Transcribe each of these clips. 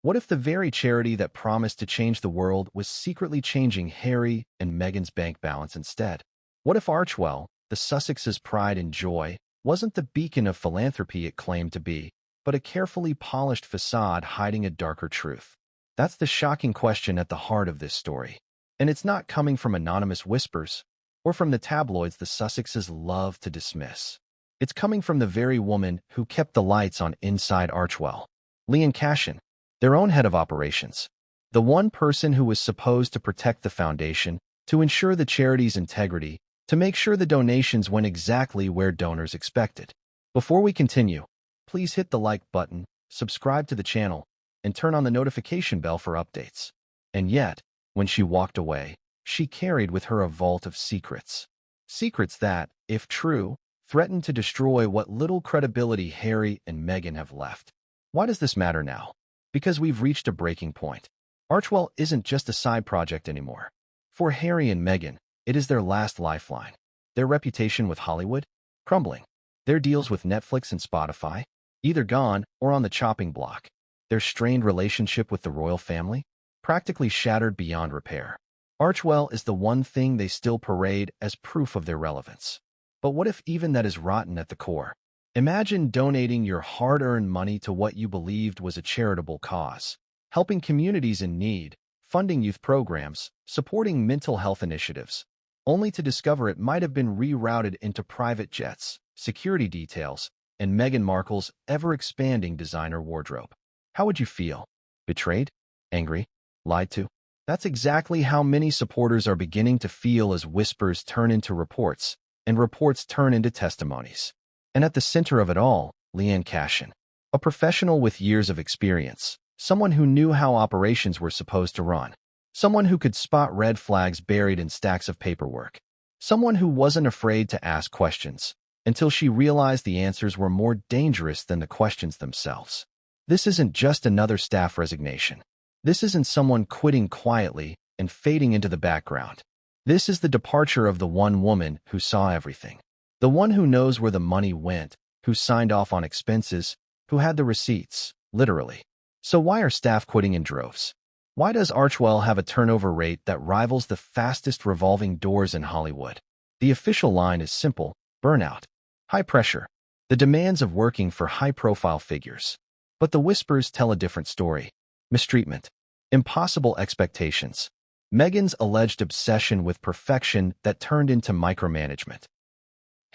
What if the very charity that promised to change the world was secretly changing Harry and Meghan's bank balance instead? What if Archewell, the Sussexes' pride and joy, wasn't the beacon of philanthropy it claimed to be, but a carefully polished facade hiding a darker truth? That's the shocking question at the heart of this story. And it's not coming from anonymous whispers or from the tabloids the Sussexes love to dismiss. It's coming from the very woman who kept the lights on inside Archewell, Leanne Cashin, their own head of operations, the one person who was supposed to protect the foundation, to ensure the charity's integrity, to make sure the donations went exactly where donors expected. Before we continue, please hit the like button, subscribe to the channel, and turn on the notification bell for updates. And yet, when she walked away, she carried with her a vault of secrets. Secrets that, if true, threaten to destroy what little credibility Harry and Meghan have left. Why does this matter now? Because we've reached a breaking point. Archewell isn't just a side project anymore. For Harry and Meghan, it is their last lifeline. Their reputation with Hollywood? Crumbling. Their deals with Netflix and Spotify? Either gone or on the chopping block. Their strained relationship with the royal family? Practically shattered beyond repair. Archewell is the one thing they still parade as proof of their relevance. But what if even that is rotten at the core? Imagine donating your hard-earned money to what you believed was a charitable cause, helping communities in need, funding youth programs, supporting mental health initiatives, only to discover it might have been rerouted into private jets, security details, and Meghan Markle's ever-expanding designer wardrobe. How would you feel? Betrayed? Angry? Lied to? That's exactly how many supporters are beginning to feel as whispers turn into reports, and reports turn into testimonies. And at the center of it all, Leanne Cashin, a professional with years of experience, someone who knew how operations were supposed to run, someone who could spot red flags buried in stacks of paperwork, someone who wasn't afraid to ask questions until she realized the answers were more dangerous than the questions themselves. This isn't just another staff resignation. This isn't someone quitting quietly and fading into the background. This is the departure of the one woman who saw everything. The one who knows where the money went, who signed off on expenses, who had the receipts, literally. So why are staff quitting in droves? Why does Archewell have a turnover rate that rivals the fastest revolving doors in Hollywood? The official line is simple: burnout, high pressure, the demands of working for high-profile figures. But the whispers tell a different story. Mistreatment, impossible expectations, Meghan's alleged obsession with perfection that turned into micromanagement.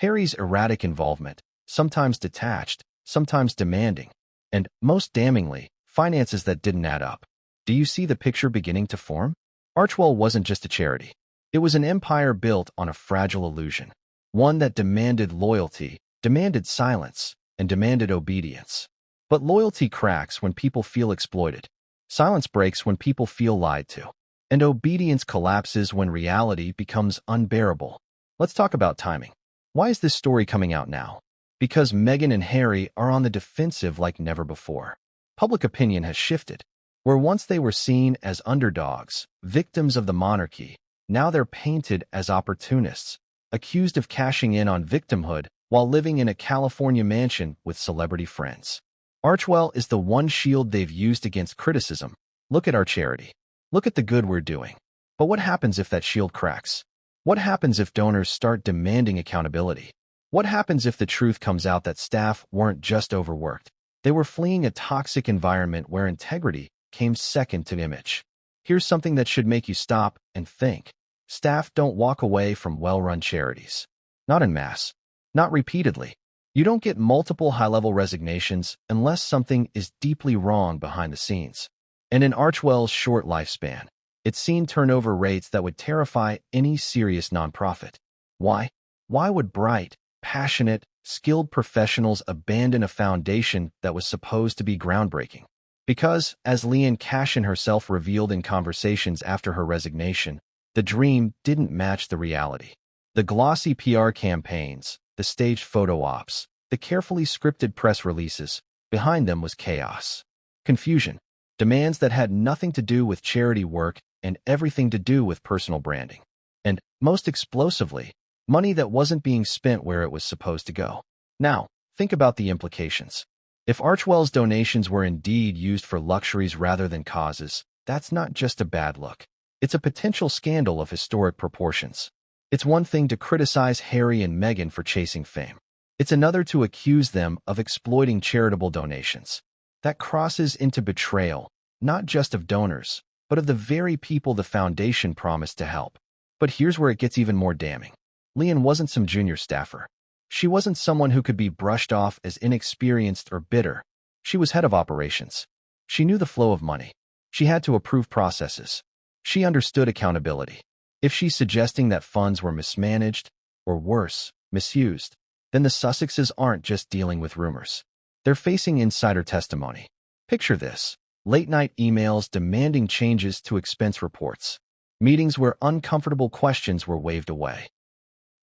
Harry's erratic involvement, sometimes detached, sometimes demanding, and, most damningly, finances that didn't add up. Do you see the picture beginning to form? Archewell wasn't just a charity. It was an empire built on a fragile illusion, one that demanded loyalty, demanded silence, and demanded obedience. But loyalty cracks when people feel exploited. Silence breaks when people feel lied to. And obedience collapses when reality becomes unbearable. Let's talk about timing. Why is this story coming out now? Because Meghan and Harry are on the defensive like never before. Public opinion has shifted. Where once they were seen as underdogs, victims of the monarchy, now they're painted as opportunists, accused of cashing in on victimhood while living in a California mansion with celebrity friends. Archewell is the one shield they've used against criticism. Look at our charity. Look at the good we're doing. But what happens if that shield cracks? What happens if donors start demanding accountability? What happens if the truth comes out that staff weren't just overworked? They were fleeing a toxic environment where integrity came second to image. Here's something that should make you stop and think. Staff don't walk away from well-run charities. Not en masse. Not repeatedly. You don't get multiple high-level resignations unless something is deeply wrong behind the scenes. And in Archewell's short lifespan, it's seen turnover rates that would terrify any serious nonprofit. Why? Why would bright, passionate, skilled professionals abandon a foundation that was supposed to be groundbreaking? Because, as Leanne Cashin herself revealed in conversations after her resignation, the dream didn't match the reality. The glossy PR campaigns, the staged photo ops, the carefully scripted press releases, behind them was chaos, confusion, demands that had nothing to do with charity work and everything to do with personal branding. And, most explosively, money that wasn't being spent where it was supposed to go. Now, think about the implications. If Archewell's donations were indeed used for luxuries rather than causes, that's not just a bad look. It's a potential scandal of historic proportions. It's one thing to criticize Harry and Meghan for chasing fame. It's another to accuse them of exploiting charitable donations. That crosses into betrayal, not just of donors, but of the very people the foundation promised to help. But here's where it gets even more damning. Leanne wasn't some junior staffer. She wasn't someone who could be brushed off as inexperienced or bitter. She was head of operations. She knew the flow of money. She had to approve processes. She understood accountability. If she's suggesting that funds were mismanaged, or worse, misused, then the Sussexes aren't just dealing with rumors. They're facing insider testimony. Picture this: late-night emails demanding changes to expense reports. Meetings where uncomfortable questions were waved away.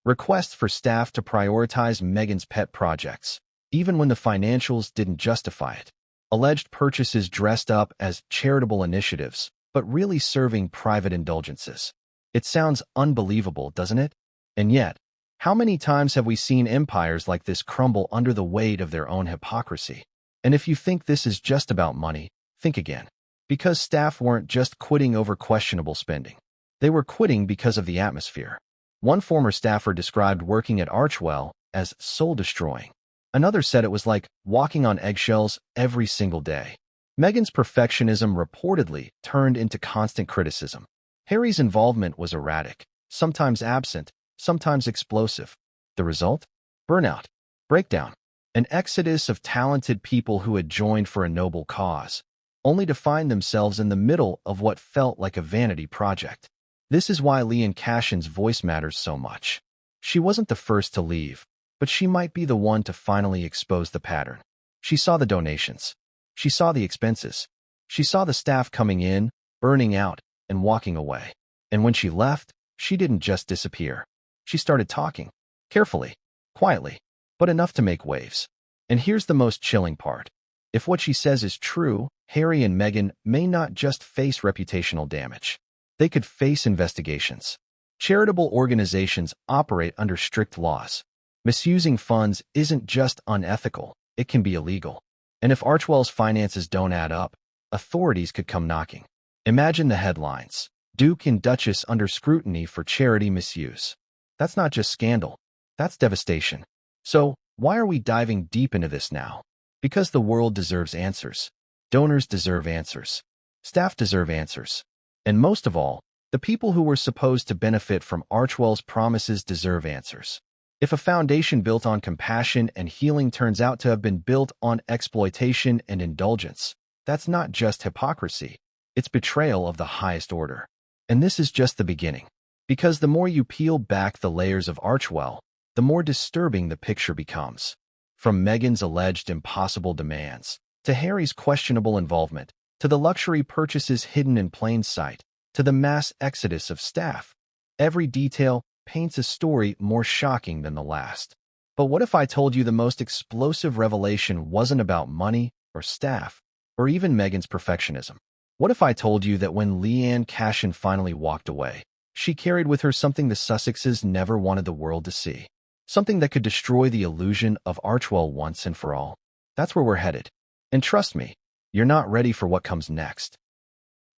Requests for staff to prioritize Meghan's pet projects, even when the financials didn't justify it. Alleged purchases dressed up as charitable initiatives, but really serving private indulgences. It sounds unbelievable, doesn't it? And yet, how many times have we seen empires like this crumble under the weight of their own hypocrisy? And if you think this is just about money, think again. Because staff weren't just quitting over questionable spending. They were quitting because of the atmosphere. One former staffer described working at Archewell as soul-destroying. Another said it was like walking on eggshells every single day. Meghan's perfectionism reportedly turned into constant criticism. Harry's involvement was erratic, sometimes absent, sometimes explosive. The result? Burnout, breakdown, an exodus of talented people who had joined for a noble cause, only to find themselves in the middle of what felt like a vanity project. This is why Leanne Cashin's voice matters so much. She wasn't the first to leave, but she might be the one to finally expose the pattern. She saw the donations. She saw the expenses. She saw the staff coming in, burning out, and walking away. And when she left, she didn't just disappear. She started talking, carefully, quietly, but enough to make waves. And here's the most chilling part. If what she says is true, Harry and Meghan may not just face reputational damage. They could face investigations. Charitable organizations operate under strict laws. Misusing funds isn't just unethical, it can be illegal. And if Archewell's finances don't add up, authorities could come knocking. Imagine the headlines: Duke and Duchess under scrutiny for charity misuse. That's not just scandal, that's devastation. So, why are we diving deep into this now? Because the world deserves answers. Donors deserve answers. Staff deserve answers. And most of all, the people who were supposed to benefit from Archewell's promises deserve answers. If a foundation built on compassion and healing turns out to have been built on exploitation and indulgence, that's not just hypocrisy, it's betrayal of the highest order. And this is just the beginning. Because the more you peel back the layers of Archewell, the more disturbing the picture becomes. From Meghan's alleged impossible demands, to Harry's questionable involvement, to the luxury purchases hidden in plain sight, to the mass exodus of staff, every detail paints a story more shocking than the last. But what if I told you the most explosive revelation wasn't about money or staff, or even Meghan's perfectionism? What if I told you that when Leanne Cashin finally walked away, she carried with her something the Sussexes never wanted the world to see? Something that could destroy the illusion of Archewell once and for all. That's where we're headed. And trust me, you're not ready for what comes next.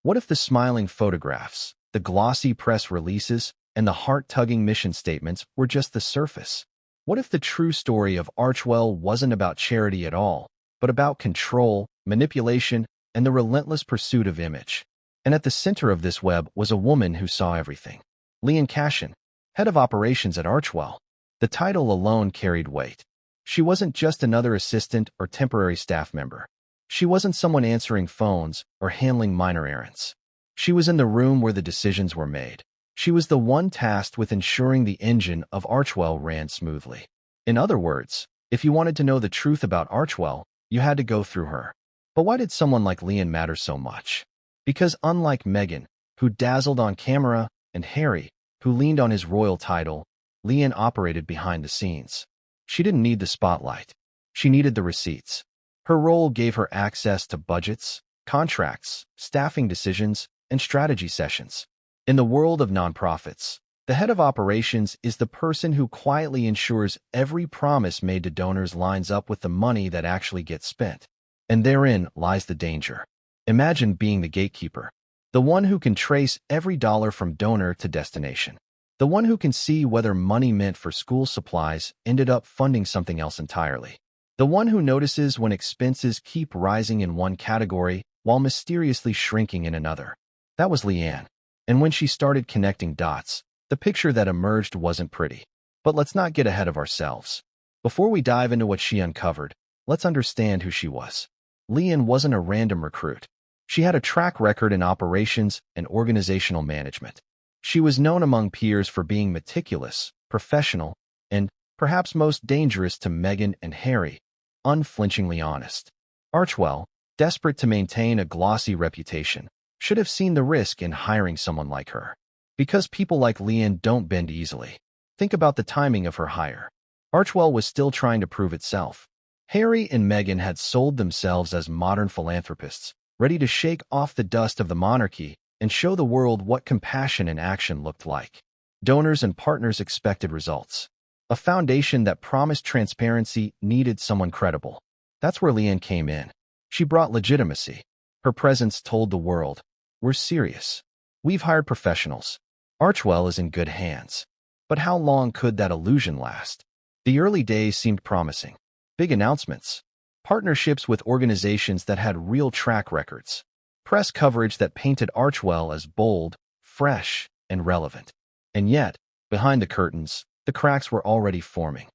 What if the smiling photographs, the glossy press releases, and the heart-tugging mission statements were just the surface? What if the true story of Archewell wasn't about charity at all, but about control, manipulation, and the relentless pursuit of image? And at the center of this web was a woman who saw everything. Leanne Cashin, head of operations at Archewell. The title alone carried weight. She wasn't just another assistant or temporary staff member. She wasn't someone answering phones or handling minor errands. She was in the room where the decisions were made. She was the one tasked with ensuring the engine of Archewell ran smoothly. In other words, if you wanted to know the truth about Archewell, you had to go through her. But why did someone like Leanne matter so much? Because unlike Meghan, who dazzled on camera, and Harry, who leaned on his royal title, Leanne operated behind the scenes. She didn't need the spotlight. She needed the receipts. Her role gave her access to budgets, contracts, staffing decisions, and strategy sessions. In the world of nonprofits, The head of operations is the person who quietly ensures every promise made to donors lines up with the money that actually gets spent. And therein lies the danger. Imagine being the gatekeeper, the one who can trace every dollar from donor to destination, the one who can see whether money meant for school supplies ended up funding something else entirely, the one who notices when expenses keep rising in one category while mysteriously shrinking in another. That was Leanne. And when she started connecting dots, the picture that emerged wasn't pretty. But let's not get ahead of ourselves. Before we dive into what she uncovered, let's understand who she was. Leanne wasn't a random recruit. She had a track record in operations and organizational management. She was known among peers for being meticulous, professional, and, perhaps most dangerous to Meghan and Harry, unflinchingly honest. Archewell, desperate to maintain a glossy reputation, should have seen the risk in hiring someone like her. Because people like Leanne don't bend easily. Think about the timing of her hire. Archewell was still trying to prove itself. Harry and Meghan had sold themselves as modern philanthropists, ready to shake off the dust of the monarchy and show the world what compassion in action looked like. Donors and partners expected results. A foundation that promised transparency needed someone credible. That's where Leanne came in. She brought legitimacy. Her presence told the world, "We're serious. We've hired professionals. Archewell is in good hands." But how long could that illusion last? The early days seemed promising. Big announcements, partnerships with organizations that had real track records, press coverage that painted Archewell as bold, fresh, and relevant. And yet, behind the curtains, the cracks were already forming.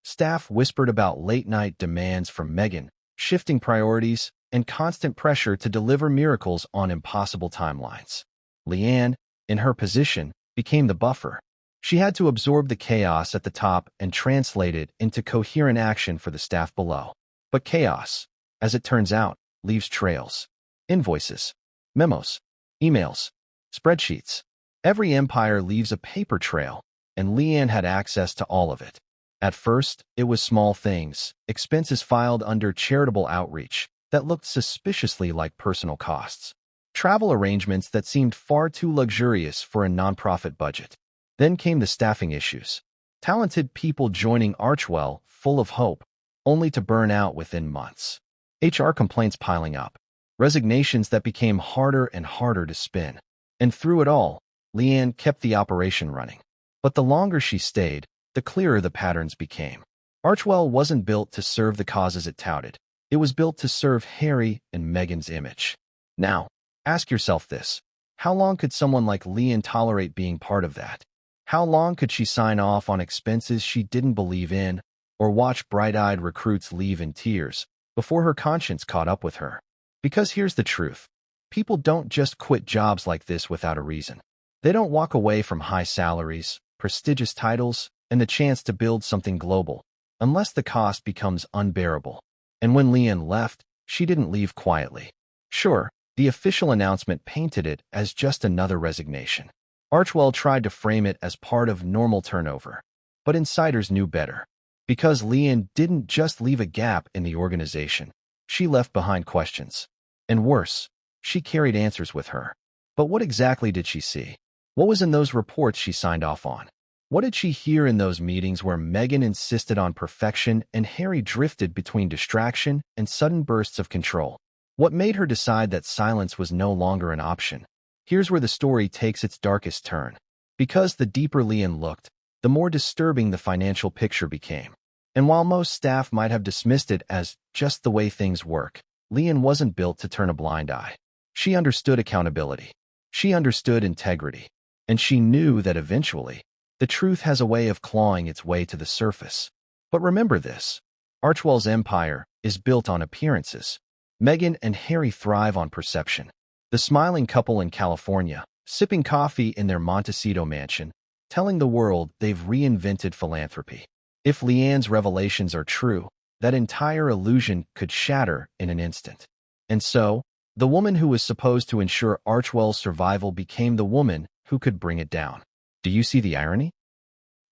Staff whispered about late-night demands from Meghan, shifting priorities, and constant pressure to deliver miracles on impossible timelines. Leanne, in her position, became the buffer. She had to absorb the chaos at the top and translate it into coherent action for the staff below. But chaos, as it turns out, leaves trails. Invoices, memos, emails, spreadsheets. Every empire leaves a paper trail, and Leanne had access to all of it. At first, it was small things, expenses filed under charitable outreach that looked suspiciously like personal costs. Travel arrangements that seemed far too luxurious for a nonprofit budget. Then came the staffing issues. Talented people joining Archewell, full of hope, only to burn out within months. HR complaints piling up. Resignations that became harder and harder to spin. And through it all, Leanne kept the operation running. But the longer she stayed, the clearer the patterns became. Archewell wasn't built to serve the causes it touted. It was built to serve Harry and Meghan's image. Now, ask yourself this. How long could someone like Leanne tolerate being part of that? How long could she sign off on expenses she didn't believe in, or watch bright-eyed recruits leave in tears before her conscience caught up with her? Because here's the truth. People don't just quit jobs like this without a reason. They don't walk away from high salaries, prestigious titles, and the chance to build something global, unless the cost becomes unbearable. And when Leanne left, she didn't leave quietly. Sure, the official announcement painted it as just another resignation. Archewell tried to frame it as part of normal turnover. But insiders knew better. Because Leanne didn't just leave a gap in the organization. She left behind questions. And worse, she carried answers with her. But what exactly did she see? What was in those reports she signed off on? What did she hear in those meetings where Meghan insisted on perfection and Harry drifted between distraction and sudden bursts of control? What made her decide that silence was no longer an option? Here's where the story takes its darkest turn. Because the deeper Leanne looked, the more disturbing the financial picture became. And while most staff might have dismissed it as just the way things work, Leanne wasn't built to turn a blind eye. She understood accountability. She understood integrity. And she knew that eventually, the truth has a way of clawing its way to the surface. But remember this. Archewell's empire is built on appearances. Meghan and Harry thrive on perception. The smiling couple in California, sipping coffee in their Montecito mansion, telling the world they've reinvented philanthropy. If Leanne's revelations are true, that entire illusion could shatter in an instant. And so, the woman who was supposed to ensure Archewell's survival became the woman who could bring it down. Do you see the irony?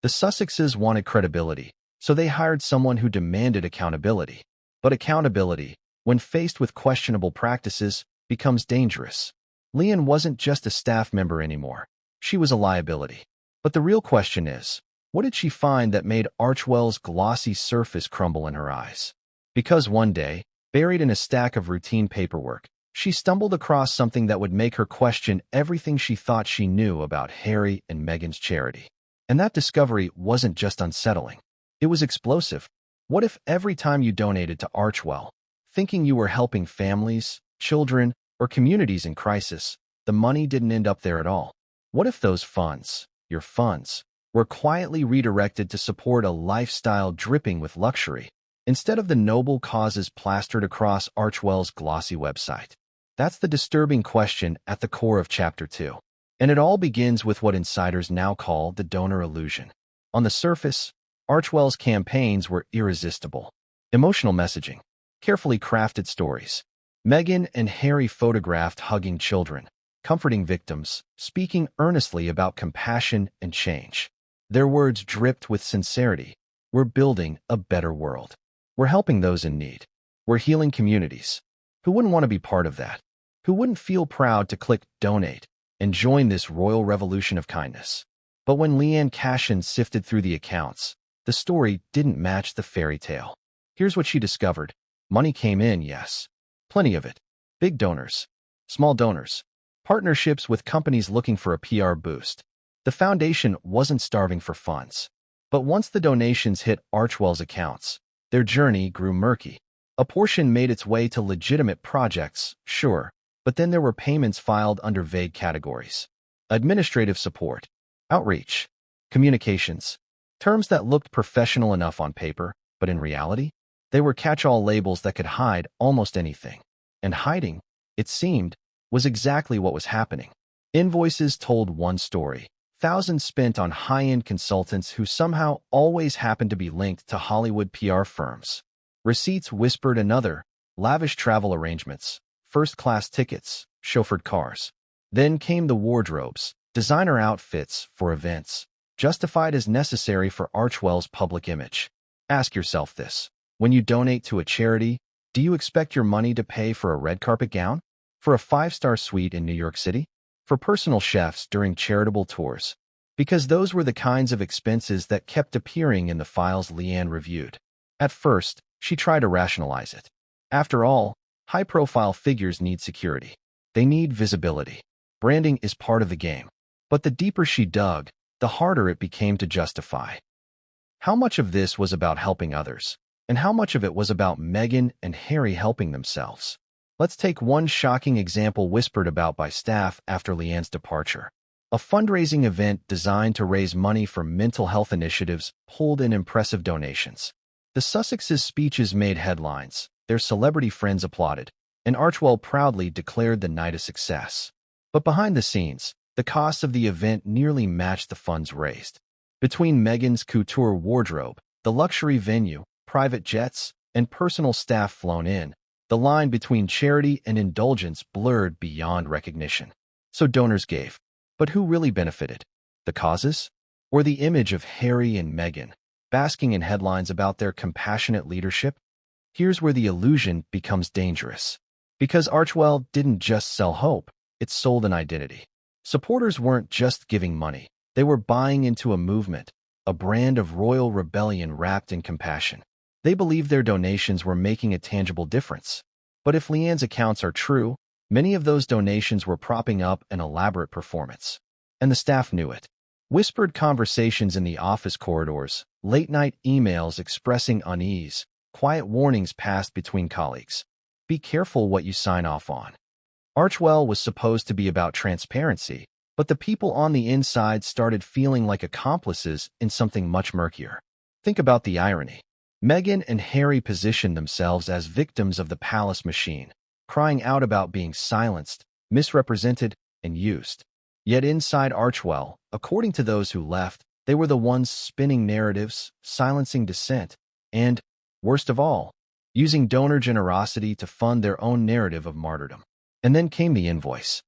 The Sussexes wanted credibility, so they hired someone who demanded accountability. But accountability, when faced with questionable practices, becomes dangerous. Leanne wasn't just a staff member anymore. She was a liability. But the real question is, what did she find that made Archewell's glossy surface crumble in her eyes? Because one day, buried in a stack of routine paperwork, she stumbled across something that would make her question everything she thought she knew about Harry and Meghan's charity. And that discovery wasn't just unsettling. It was explosive. What if every time you donated to Archewell, thinking you were helping families, children, or communities in crisis, the money didn't end up there at all? What if those funds, your funds, were quietly redirected to support a lifestyle dripping with luxury, instead of the noble causes plastered across Archewell's glossy website? That's the disturbing question at the core of Chapter 2. And it all begins with what insiders now call the donor illusion. On the surface, Archewell's campaigns were irresistible. Emotional messaging, carefully crafted stories. Meghan and Harry photographed hugging children, comforting victims, speaking earnestly about compassion and change. Their words dripped with sincerity. We're building a better world. We're helping those in need. We're healing communities. Who wouldn't want to be part of that? Who wouldn't feel proud to click donate and join this royal revolution of kindness? But when Leanne Cashin sifted through the accounts, the story didn't match the fairy tale. Here's what she discovered. Money came in, yes. Plenty of it. Big donors. Small donors. Partnerships with companies looking for a PR boost. The foundation wasn't starving for funds. But once the donations hit Archewell's accounts, their journey grew murky. A portion made its way to legitimate projects, sure, but then there were payments filed under vague categories. Administrative support, outreach, communications, terms that looked professional enough on paper, but in reality, they were catch-all labels that could hide almost anything. And hiding, it seemed, was exactly what was happening. Invoices told one story. Thousands spent on high-end consultants who somehow always happened to be linked to Hollywood PR firms. Receipts whispered another. Lavish travel arrangements, first-class tickets, chauffeured cars. Then came the wardrobes, designer outfits for events, justified as necessary for Archewell's public image. Ask yourself this. When you donate to a charity, do you expect your money to pay for a red carpet gown? For a 5-star suite in New York City? For personal chefs during charitable tours? Because those were the kinds of expenses that kept appearing in the files Leanne reviewed. At first, she tried to rationalize it. After all, high-profile figures need security. They need visibility. Branding is part of the game. But the deeper she dug, the harder it became to justify. How much of this was about helping others? And how much of it was about Meghan and Harry helping themselves? Let's take one shocking example whispered about by staff after Leanne's departure. A fundraising event designed to raise money for mental health initiatives pulled in impressive donations. The Sussexes' speeches made headlines, their celebrity friends applauded, and Archewell proudly declared the night a success. But behind the scenes, the costs of the event nearly matched the funds raised. Between Meghan's couture wardrobe, the luxury venue, private jets, and personal staff flown in, the line between charity and indulgence blurred beyond recognition. So donors gave. But who really benefited? The causes? Or the image of Harry and Meghan, basking in headlines about their compassionate leadership? Here's where the illusion becomes dangerous. Because Archewell didn't just sell hope, it sold an identity. Supporters weren't just giving money. They were buying into a movement, a brand of royal rebellion wrapped in compassion. They believed their donations were making a tangible difference. But if Leanne's accounts are true, many of those donations were propping up an elaborate performance. And the staff knew it. Whispered conversations in the office corridors, late-night emails expressing unease, quiet warnings passed between colleagues. Be careful what you sign off on. Archewell was supposed to be about transparency, but the people on the inside started feeling like accomplices in something much murkier. Think about the irony. Meghan and Harry positioned themselves as victims of the palace machine, crying out about being silenced, misrepresented, and used. Yet inside Archewell, according to those who left, they were the ones spinning narratives, silencing dissent, and, worst of all, using donor generosity to fund their own narrative of martyrdom. And then came the invoice.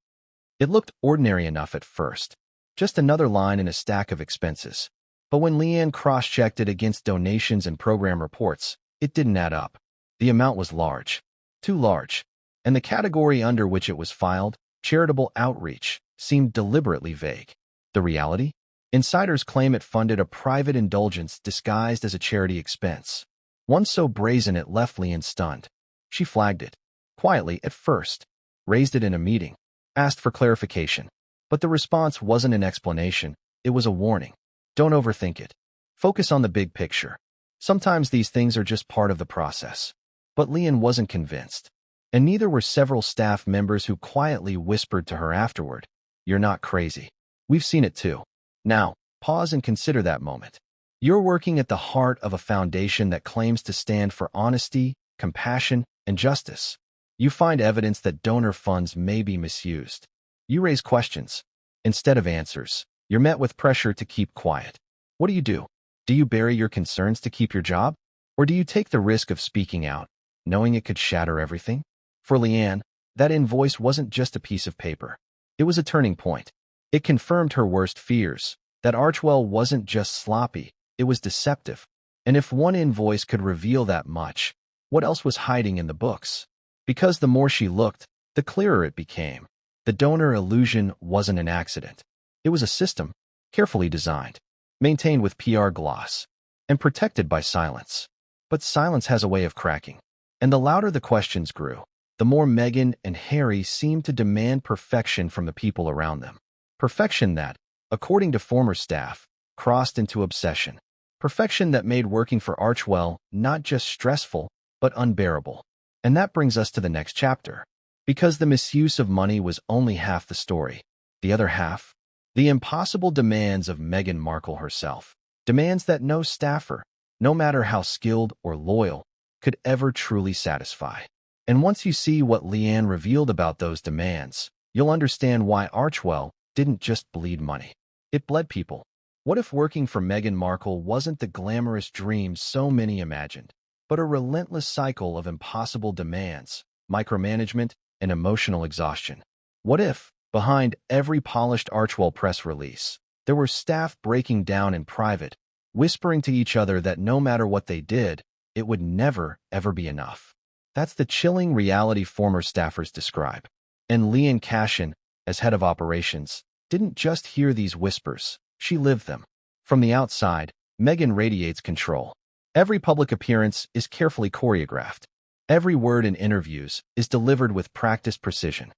It looked ordinary enough at first, just another line in a stack of expenses. But when Leanne cross-checked it against donations and program reports, it didn't add up. The amount was large. Too large. And the category under which it was filed, charitable outreach, seemed deliberately vague. The reality? Insiders claim it funded a private indulgence disguised as a charity expense. One so brazen it left Leanne stunned. She flagged it. Quietly at first. Raised it in a meeting. Asked for clarification. But the response wasn't an explanation. It was a warning. Don't overthink it. Focus on the big picture. Sometimes these things are just part of the process. But Leanne wasn't convinced. And neither were several staff members who quietly whispered to her afterward, "You're not crazy. We've seen it too." Now, pause and consider that moment. You're working at the heart of a foundation that claims to stand for honesty, compassion, and justice. You find evidence that donor funds may be misused. You raise questions. Instead of answers, you're met with pressure to keep quiet. What do? Do you bury your concerns to keep your job? Or do you take the risk of speaking out, knowing it could shatter everything? For Leanne, that invoice wasn't just a piece of paper. It was a turning point. It confirmed her worst fears, that Archewell wasn't just sloppy, it was deceptive. And if one invoice could reveal that much, what else was hiding in the books? Because the more she looked, the clearer it became. The donor illusion wasn't an accident. It was a system, carefully designed, maintained with PR gloss, and protected by silence. But silence has a way of cracking. And the louder the questions grew, the more Meghan and Harry seemed to demand perfection from the people around them. Perfection that, according to former staff, crossed into obsession. Perfection that made working for Archewell not just stressful, but unbearable. And that brings us to the next chapter. Because the misuse of money was only half the story. The other half? The impossible demands of Meghan Markle herself. Demands that no staffer, no matter how skilled or loyal, could ever truly satisfy. And once you see what Leanne revealed about those demands, you'll understand why Archewell didn't just bleed money. It bled people. What if working for Meghan Markle wasn't the glamorous dream so many imagined, but a relentless cycle of impossible demands, micromanagement, and emotional exhaustion? What if, behind every polished Archewell press release, there were staff breaking down in private, whispering to each other that no matter what they did, it would never, ever be enough? That's the chilling reality former staffers describe. And Leanne Cashin, as head of operations, didn't just hear these whispers, she lived them. From the outside, Meghan radiates control. Every public appearance is carefully choreographed. Every word in interviews is delivered with practiced precision.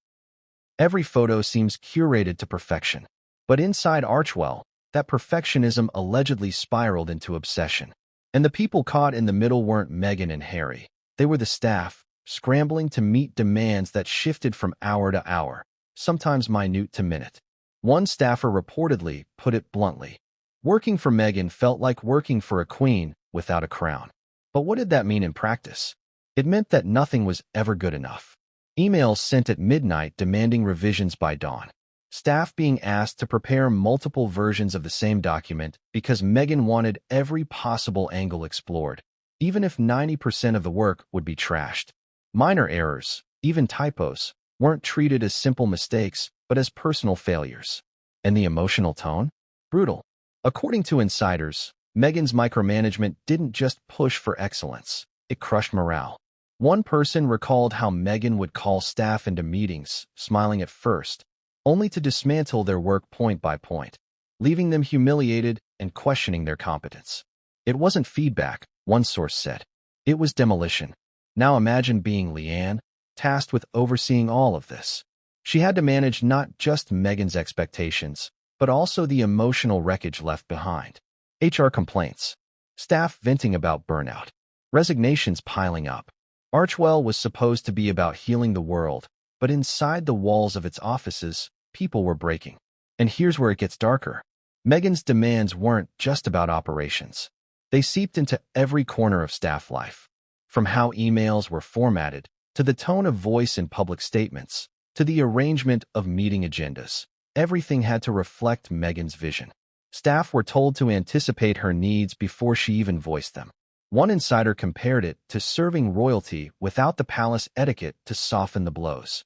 Every photo seems curated to perfection. But inside Archewell, that perfectionism allegedly spiraled into obsession. And the people caught in the middle weren't Meghan and Harry. They were the staff, scrambling to meet demands that shifted from hour to hour, sometimes minute to minute. One staffer reportedly put it bluntly. Working for Meghan felt like working for a queen without a crown. But what did that mean in practice? It meant that nothing was ever good enough. Emails sent at midnight demanding revisions by dawn. Staff being asked to prepare multiple versions of the same document because Meghan wanted every possible angle explored, even if 90% of the work would be trashed. Minor errors, even typos, weren't treated as simple mistakes, but as personal failures. And the emotional tone? Brutal. According to insiders, Meghan's micromanagement didn't just push for excellence, it crushed morale. One person recalled how Meghan would call staff into meetings, smiling at first, only to dismantle their work point by point, leaving them humiliated and questioning their competence. It wasn't feedback, one source said. It was demolition. Now imagine being Leanne, tasked with overseeing all of this. She had to manage not just Meghan's expectations, but also the emotional wreckage left behind. HR complaints, staff venting about burnout, resignations piling up. Archewell was supposed to be about healing the world, but inside the walls of its offices, people were breaking. And here's where it gets darker. Meghan's demands weren't just about operations. They seeped into every corner of staff life. From how emails were formatted, to the tone of voice in public statements, to the arrangement of meeting agendas. Everything had to reflect Meghan's vision. Staff were told to anticipate her needs before she even voiced them. One insider compared it to serving royalty without the palace etiquette to soften the blows.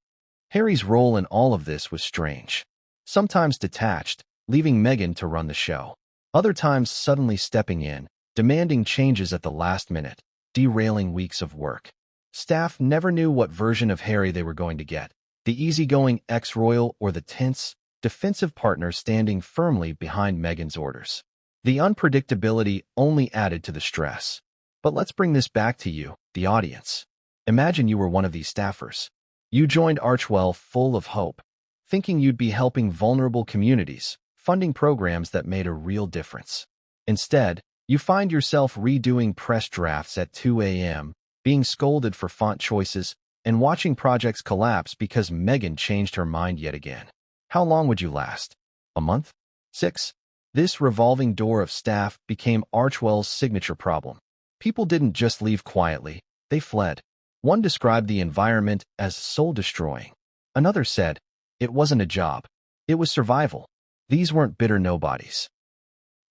Harry's role in all of this was strange. Sometimes detached, leaving Meghan to run the show. Other times suddenly stepping in, demanding changes at the last minute, derailing weeks of work. Staff never knew what version of Harry they were going to get, the easygoing ex-royal or the tense, defensive partner standing firmly behind Meghan's orders. The unpredictability only added to the stress. But let's bring this back to you, the audience. Imagine you were one of these staffers. You joined Archewell full of hope, thinking you'd be helping vulnerable communities, funding programs that made a real difference. Instead, you find yourself redoing press drafts at 2 a.m., being scolded for font choices, and watching projects collapse because Meghan changed her mind yet again. How long would you last? A month? 6? This revolving door of staff became Archewell's signature problem. People didn't just leave quietly, they fled. One described the environment as soul-destroying. Another said, it wasn't a job. It was survival. These weren't bitter nobodies.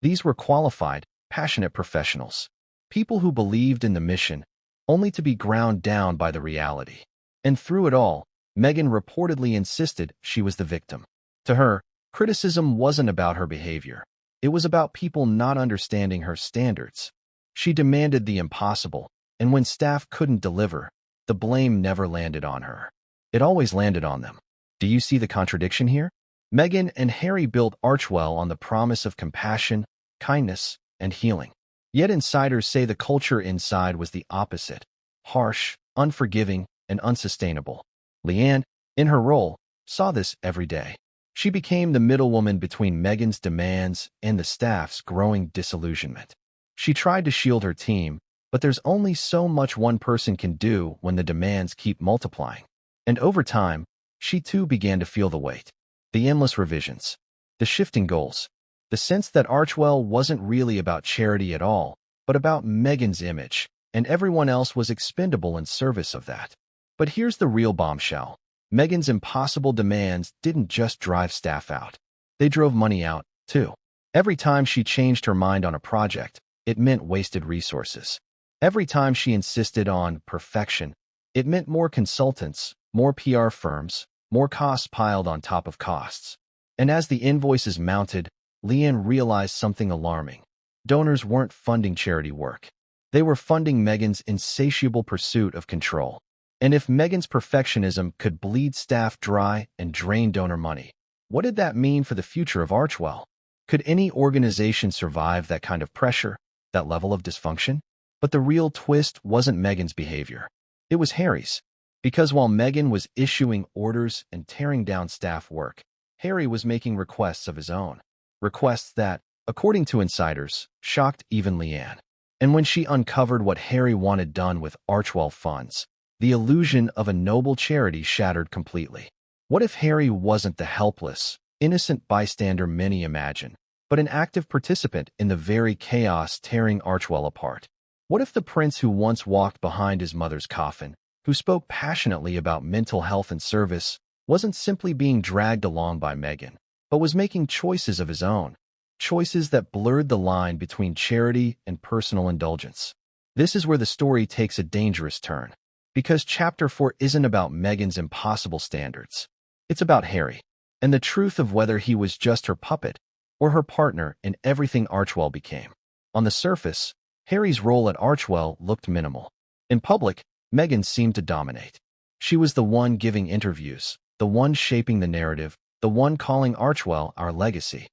These were qualified, passionate professionals. People who believed in the mission, only to be ground down by the reality. And through it all, Meghan reportedly insisted she was the victim. To her, criticism wasn't about her behavior. It was about people not understanding her standards. She demanded the impossible, and when staff couldn't deliver, the blame never landed on her. It always landed on them. Do you see the contradiction here? Meghan and Harry built Archewell on the promise of compassion, kindness, and healing. Yet insiders say the culture inside was the opposite: harsh, unforgiving, and unsustainable. Leanne, in her role, saw this every day. She became the middlewoman between Meghan's demands and the staff's growing disillusionment. She tried to shield her team, but there's only so much one person can do when the demands keep multiplying. And over time, she too began to feel the weight. The endless revisions, the shifting goals, the sense that Archewell wasn't really about charity at all, but about Meghan's image, and everyone else was expendable in service of that. But here's the real bombshell. Meghan's impossible demands didn't just drive staff out. They drove money out, too. Every time she changed her mind on a project, it meant wasted resources. Every time she insisted on perfection, it meant more consultants, more PR firms, more costs piled on top of costs. And as the invoices mounted, Leanne realized something alarming. Donors weren't funding charity work. They were funding Meghan's insatiable pursuit of control. And if Meghan's perfectionism could bleed staff dry and drain donor money, what did that mean for the future of Archewell? Could any organization survive that kind of pressure, that level of dysfunction? But the real twist wasn't Meghan's behavior. It was Harry's. Because while Meghan was issuing orders and tearing down staff work, Harry was making requests of his own. Requests that, according to insiders, shocked even Leanne. And when she uncovered what Harry wanted done with Archewell funds, the illusion of a noble charity shattered completely. What if Harry wasn't the helpless, innocent bystander many imagine, but an active participant in the very chaos tearing Archewell apart? What if the prince who once walked behind his mother's coffin, who spoke passionately about mental health and service, wasn't simply being dragged along by Meghan, but was making choices of his own, choices that blurred the line between charity and personal indulgence? This is where the story takes a dangerous turn. Because Chapter 4 isn't about Meghan's impossible standards. It's about Harry, and the truth of whether he was just her puppet or her partner in everything Archewell became. On the surface, Harry's role at Archewell looked minimal. In public, Meghan seemed to dominate. She was the one giving interviews, the one shaping the narrative, the one calling Archewell our legacy.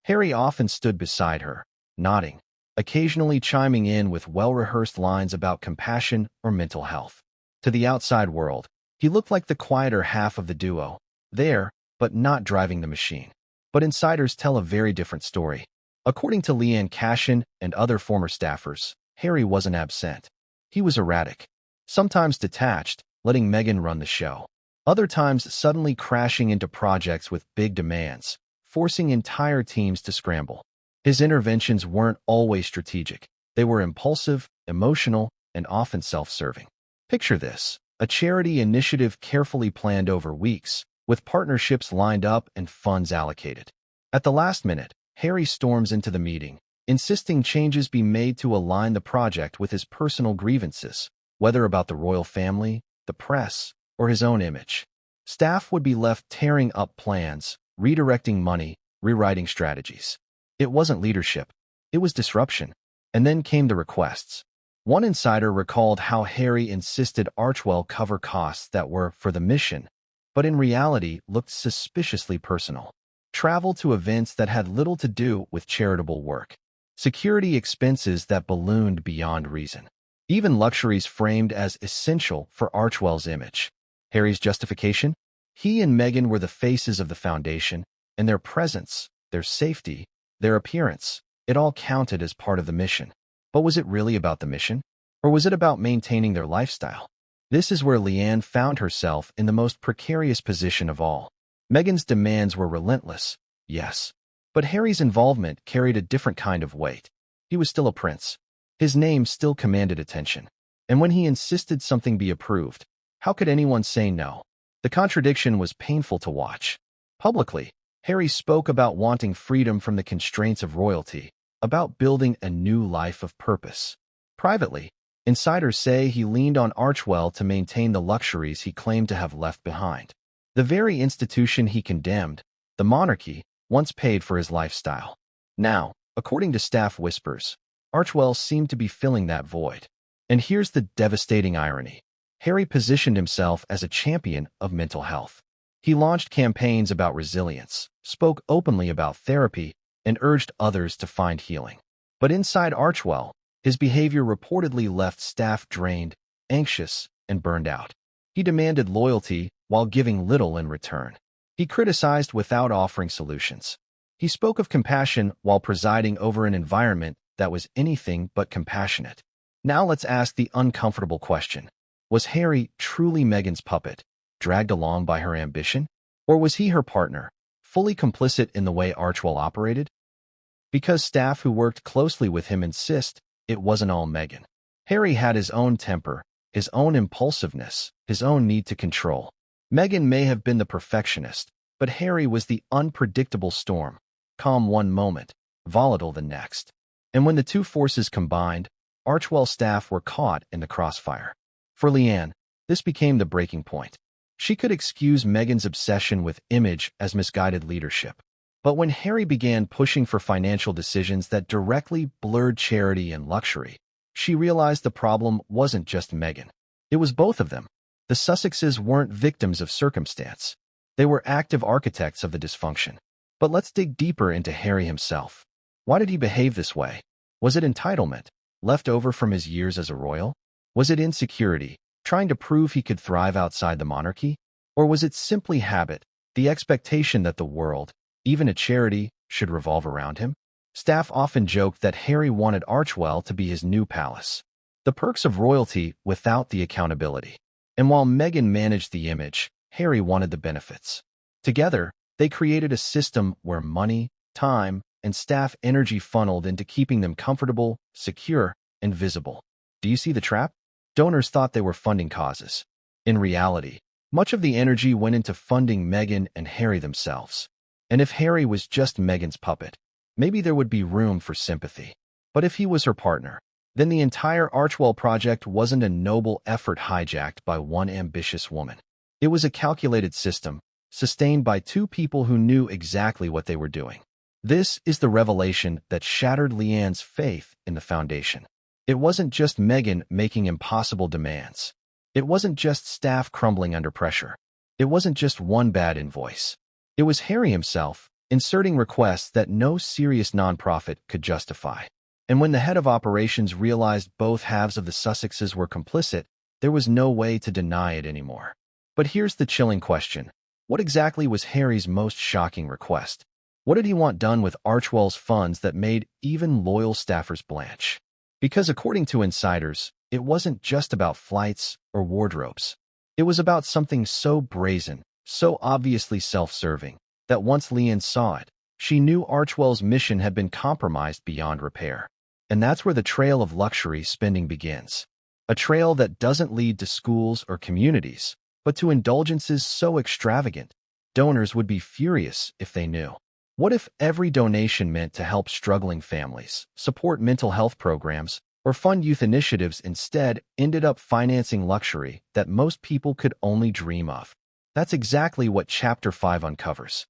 Harry often stood beside her, nodding, occasionally chiming in with well-rehearsed lines about compassion or mental health. To the outside world, he looked like the quieter half of the duo, there, but not driving the machine. But insiders tell a very different story. According to Leanne Cashin and other former staffers, Harry wasn't absent. He was erratic, sometimes detached, letting Meghan run the show. Other times suddenly crashing into projects with big demands, forcing entire teams to scramble. His interventions weren't always strategic. They were impulsive, emotional, and often self-serving. Picture this: a charity initiative carefully planned over weeks, with partnerships lined up and funds allocated. At the last minute, Harry storms into the meeting, insisting changes be made to align the project with his personal grievances, whether about the royal family, the press, or his own image. Staff would be left tearing up plans, redirecting money, rewriting strategies. It wasn't leadership. It was disruption. And then came the requests. One insider recalled how Harry insisted Archewell cover costs that were for the mission, but in reality looked suspiciously personal. Travel to events that had little to do with charitable work. Security expenses that ballooned beyond reason. Even luxuries framed as essential for Archewell's image. Harry's justification? He and Meghan were the faces of the foundation, and their presence, their safety, their appearance, it all counted as part of the mission. But was it really about the mission? Or was it about maintaining their lifestyle? This is where Leanne found herself in the most precarious position of all. Meghan's demands were relentless, yes. But Harry's involvement carried a different kind of weight. He was still a prince. His name still commanded attention. And when he insisted something be approved, how could anyone say no? The contradiction was painful to watch. Publicly, Harry spoke about wanting freedom from the constraints of royalty, about building a new life of purpose. Privately, insiders say he leaned on Archewell to maintain the luxuries he claimed to have left behind. The very institution he condemned, the monarchy, once paid for his lifestyle. Now, according to staff whispers, Archewell seemed to be filling that void. And here's the devastating irony. Harry positioned himself as a champion of mental health. He launched campaigns about resilience, spoke openly about therapy, and urged others to find healing. But inside Archewell, his behavior reportedly left staff drained, anxious, and burned out. He demanded loyalty while giving little in return. He criticized without offering solutions. He spoke of compassion while presiding over an environment that was anything but compassionate. Now let's ask the uncomfortable question. Was Harry truly Meghan's puppet, dragged along by her ambition? Or was he her partner, fully complicit in the way Archewell operated? Because staff who worked closely with him insist it wasn't all Meghan. Harry had his own temper, his own impulsiveness, his own need to control. Meghan may have been the perfectionist, but Harry was the unpredictable storm, calm one moment, volatile the next. And when the two forces combined, Archewell's staff were caught in the crossfire. For Leanne, this became the breaking point. She could excuse Meghan's obsession with image as misguided leadership. But when Harry began pushing for financial decisions that directly blurred charity and luxury, she realized the problem wasn't just Meghan. It was both of them. The Sussexes weren't victims of circumstance. They were active architects of the dysfunction. But let's dig deeper into Harry himself. Why did he behave this way? Was it entitlement, left over from his years as a royal? Was it insecurity, trying to prove he could thrive outside the monarchy? Or was it simply habit, the expectation that the world, even a charity, should revolve around him? Staff often joked that Harry wanted Archewell to be his new palace. The perks of royalty without the accountability. And while Meghan managed the image, Harry wanted the benefits. Together, they created a system where money, time, and staff energy funneled into keeping them comfortable, secure, and visible. Do you see the trap? Donors thought they were funding causes. In reality, much of the energy went into funding Meghan and Harry themselves. And if Harry was just Meghan's puppet, maybe there would be room for sympathy. But if he was her partner, then the entire Archewell project wasn't a noble effort hijacked by one ambitious woman. It was a calculated system, sustained by two people who knew exactly what they were doing. This is the revelation that shattered Leanne's faith in the foundation. It wasn't just Meghan making impossible demands. It wasn't just staff crumbling under pressure. It wasn't just one bad invoice. It was Harry himself, inserting requests that no serious nonprofit could justify. And when the head of operations realized both halves of the Sussexes were complicit, there was no way to deny it anymore. But here's the chilling question. What exactly was Harry's most shocking request? What did he want done with Archewell's funds that made even loyal staffers blanch? Because according to insiders, it wasn't just about flights or wardrobes. It was about something so brazen, so obviously self-serving, that once Leanne saw it, she knew Archewell's mission had been compromised beyond repair. And that's where the trail of luxury spending begins. A trail that doesn't lead to schools or communities, but to indulgences so extravagant, donors would be furious if they knew. What if every donation meant to help struggling families, support mental health programs, or fund youth initiatives instead ended up financing luxury that most people could only dream of? That's exactly what Chapter 5 uncovers.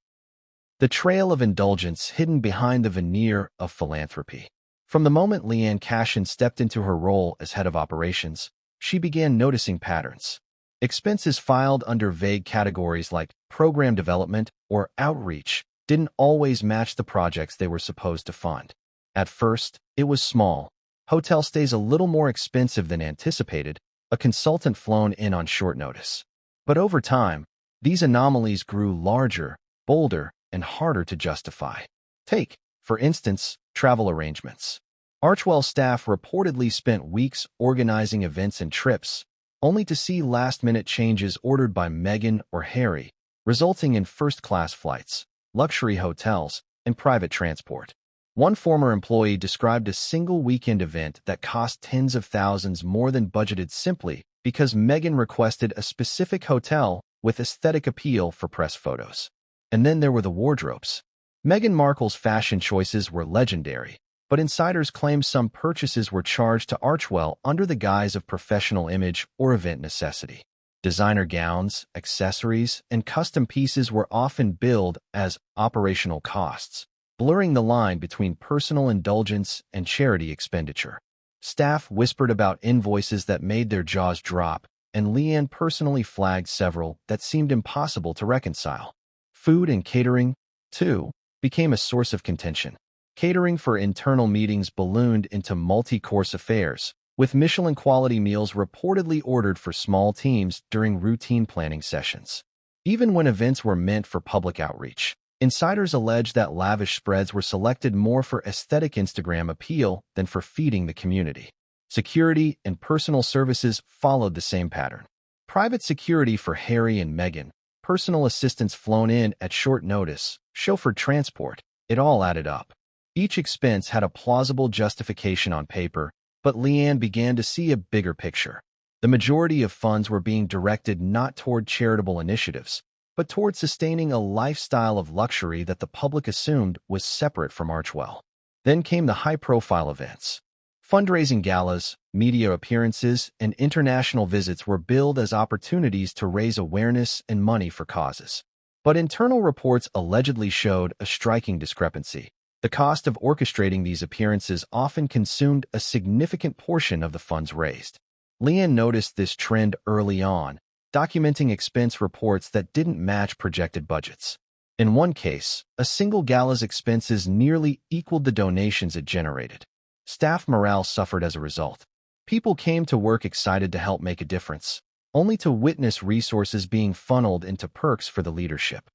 The trail of indulgence hidden behind the veneer of philanthropy. From the moment Leanne Cashin stepped into her role as head of operations, she began noticing patterns. Expenses filed under vague categories like program development or outreach didn't always match the projects they were supposed to fund. At first, it was small. Hotel stays a little more expensive than anticipated, a consultant flown in on short notice. But over time, these anomalies grew larger, bolder, and harder to justify. Take, for instance, travel arrangements. Archewell staff reportedly spent weeks organizing events and trips, only to see last-minute changes ordered by Meghan or Harry, resulting in first-class flights, luxury hotels, and private transport. One former employee described a single weekend event that cost tens of thousands more than budgeted simply because Meghan requested a specific hotel with aesthetic appeal for press photos. And then there were the wardrobes. Meghan Markle's fashion choices were legendary, but insiders claim some purchases were charged to Archewell under the guise of professional image or event necessity. Designer gowns, accessories, and custom pieces were often billed as operational costs, blurring the line between personal indulgence and charity expenditure. Staff whispered about invoices that made their jaws drop, and Leanne personally flagged several that seemed impossible to reconcile. Food and catering, too, became a source of contention. Catering for internal meetings ballooned into multi-course affairs, with Michelin-quality meals reportedly ordered for small teams during routine planning sessions. Even when events were meant for public outreach, insiders allege that lavish spreads were selected more for aesthetic Instagram appeal than for feeding the community. Security and personal services followed the same pattern. Private security for Harry and Meghan, personal assistants flown in at short notice, chauffeured transport, it all added up. Each expense had a plausible justification on paper, but Leanne began to see a bigger picture. The majority of funds were being directed not toward charitable initiatives, but toward sustaining a lifestyle of luxury that the public assumed was separate from Archewell. Then came the high-profile events. Fundraising galas, media appearances, and international visits were billed as opportunities to raise awareness and money for causes. But internal reports allegedly showed a striking discrepancy. The cost of orchestrating these appearances often consumed a significant portion of the funds raised. Leanne noticed this trend early on, documenting expense reports that didn't match projected budgets. In one case, a single gala's expenses nearly equaled the donations it generated. Staff morale suffered as a result. People came to work excited to help make a difference, only to witness resources being funneled into perks for the leadership.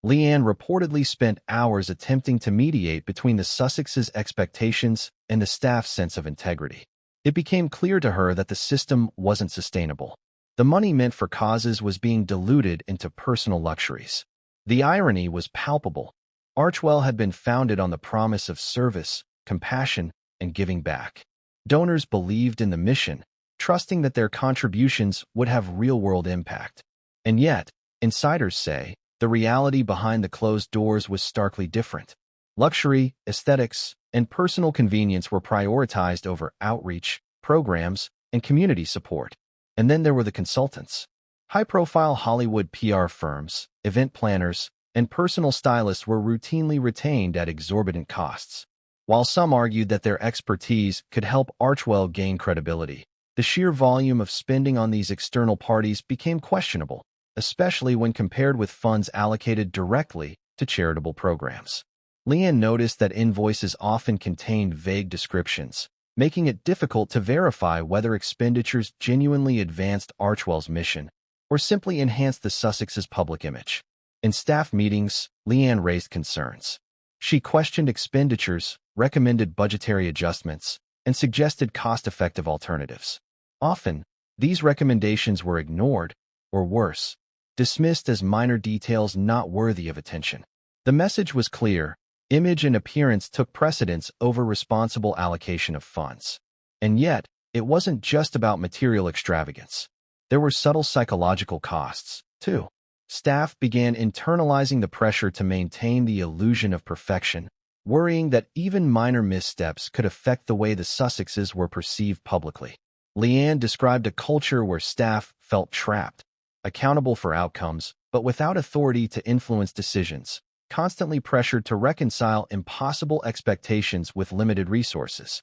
Leanne reportedly spent hours attempting to mediate between the Sussexes' expectations and the staff's sense of integrity. It became clear to her that the system wasn't sustainable. The money meant for causes was being diluted into personal luxuries. The irony was palpable. Archewell had been founded on the promise of service, compassion, and giving back. Donors believed in the mission, trusting that their contributions would have real-world impact. And yet, insiders say, the reality behind the closed doors was starkly different. Luxury, aesthetics, and personal convenience were prioritized over outreach, programs, and community support. And then there were the consultants. High-profile Hollywood PR firms, event planners, and personal stylists were routinely retained at exorbitant costs. While some argued that their expertise could help Archewell gain credibility, the sheer volume of spending on these external parties became questionable, especially when compared with funds allocated directly to charitable programs. Leanne noticed that invoices often contained vague descriptions, making it difficult to verify whether expenditures genuinely advanced Archewell's mission or simply enhanced the Sussexes' public image. In staff meetings, Leanne raised concerns. She questioned expenditures, recommended budgetary adjustments, and suggested cost-effective alternatives. Often, these recommendations were ignored, or worse, dismissed as minor details not worthy of attention. The message was clear: image and appearance took precedence over responsible allocation of funds. And yet, it wasn't just about material extravagance. There were subtle psychological costs, too. Staff began internalizing the pressure to maintain the illusion of perfection, worrying that even minor missteps could affect the way the Sussexes were perceived publicly. Leanne described a culture where staff felt trapped, accountable for outcomes, but without authority to influence decisions, constantly pressured to reconcile impossible expectations with limited resources.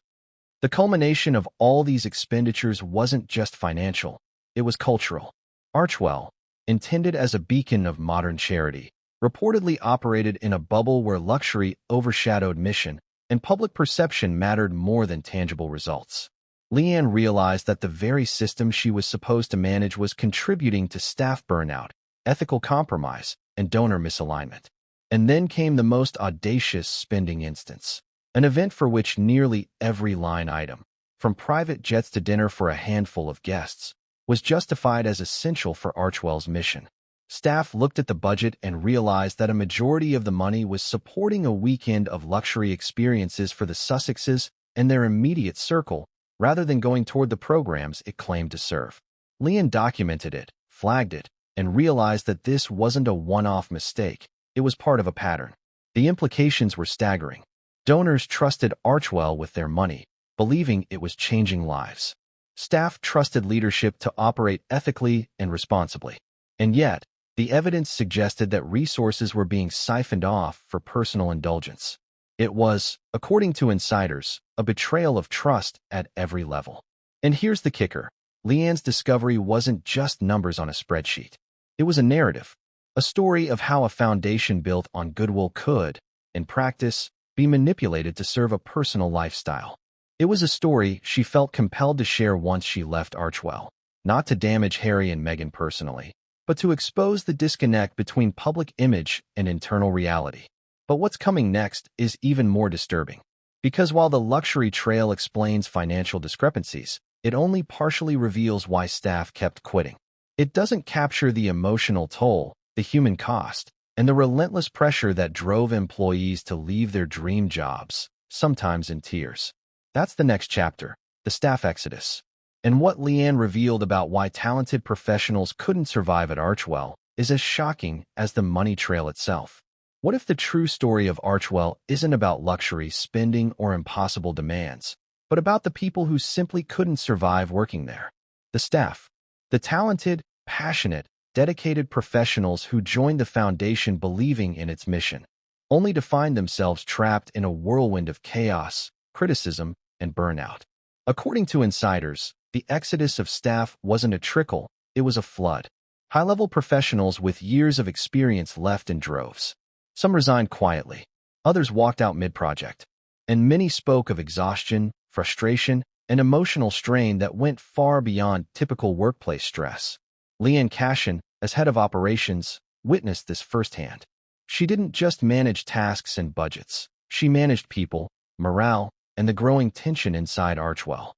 The culmination of all these expenditures wasn't just financial, it was cultural. Archewell, intended as a beacon of modern charity, reportedly operated in a bubble where luxury overshadowed mission and public perception mattered more than tangible results. Leanne realized that the very system she was supposed to manage was contributing to staff burnout, ethical compromise, and donor misalignment. And then came the most audacious spending instance, an event for which nearly every line item, from private jets to dinner for a handful of guests, was justified as essential for Archewell's mission. Staff looked at the budget and realized that a majority of the money was supporting a weekend of luxury experiences for the Sussexes and their immediate circle, rather than going toward the programs it claimed to serve. Leanne documented it, flagged it, and realized that this wasn't a one-off mistake. It was part of a pattern. The implications were staggering. Donors trusted Archewell with their money, believing it was changing lives. Staff trusted leadership to operate ethically and responsibly. And yet, the evidence suggested that resources were being siphoned off for personal indulgence. It was, according to insiders, a betrayal of trust at every level. And here's the kicker. Leanne's discovery wasn't just numbers on a spreadsheet. It was a narrative, a story of how a foundation built on goodwill could, in practice, be manipulated to serve a personal lifestyle. It was a story she felt compelled to share once she left Archewell, not to damage Harry and Meghan personally, but to expose the disconnect between public image and internal reality. But what's coming next is even more disturbing. Because while the luxury trail explains financial discrepancies, it only partially reveals why staff kept quitting. It doesn't capture the emotional toll, the human cost, and the relentless pressure that drove employees to leave their dream jobs, sometimes in tears. That's the next chapter, the staff exodus. And what Leanne revealed about why talented professionals couldn't survive at Archewell is as shocking as the money trail itself. What if the true story of Archewell isn't about luxury spending or impossible demands, but about the people who simply couldn't survive working there? The staff. The talented, passionate, dedicated professionals who joined the foundation believing in its mission, only to find themselves trapped in a whirlwind of chaos, criticism, and burnout. According to insiders, the exodus of staff wasn't a trickle, it was a flood. High-level professionals with years of experience left in droves. Some resigned quietly, others walked out mid-project, and many spoke of exhaustion, frustration, and emotional strain that went far beyond typical workplace stress. Leanne Cashin, as head of operations, witnessed this firsthand. She didn't just manage tasks and budgets. She managed people, morale, and the growing tension inside Archewell.